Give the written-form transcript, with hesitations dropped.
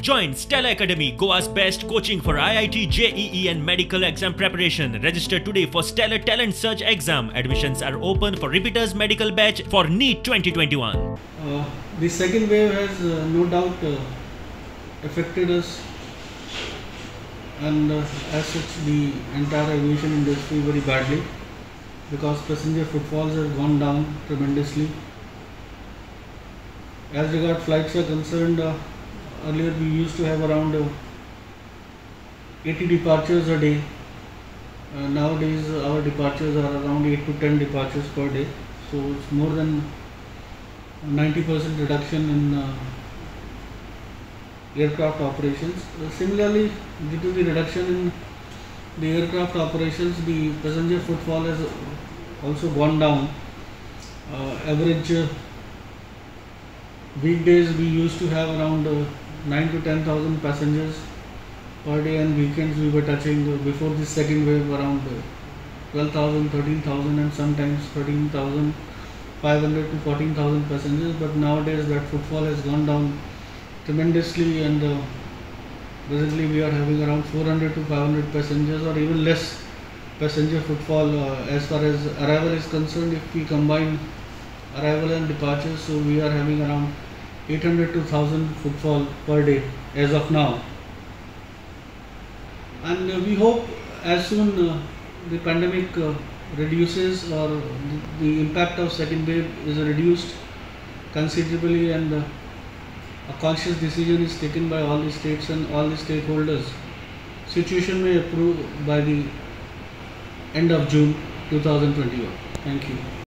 Join Stella Academy, Goa's best coaching for IIT, JEE and medical exam preparation. Register today for Stellar Talent Search exam. Admissions are open for repeaters medical batch for NEET 2021. The second wave has no doubt affected us, and as such the entire aviation industry very badly, because passenger footfalls have gone down tremendously. As regard flights are concerned, earlier we used to have around 80 departures a day. Nowadays our departures are around 8 to 10 departures per day, so it's more than 90% reduction in aircraft operations. Similarly, due to the reduction in the aircraft operations, the passenger footfall has also gone down. Average weekdays we used to have around 9 to 10,000 passengers per day, and weekends we were touching before the second wave around 12,000, 13,000 and sometimes 13,500 to 14,000 passengers. But nowadays that footfall has gone down tremendously, and presently we are having around 400 to 500 passengers or even less passenger footfall as far as arrival is concerned. If we combine arrival and departures, so we are having around 800 to 1000 footfall per day as of now, and we hope as soon the pandemic reduces or the impact of second wave is reduced considerably, and a conscious decision is taken by all the states and all the stakeholders, situation may improve by the end of June 2021. Thank you.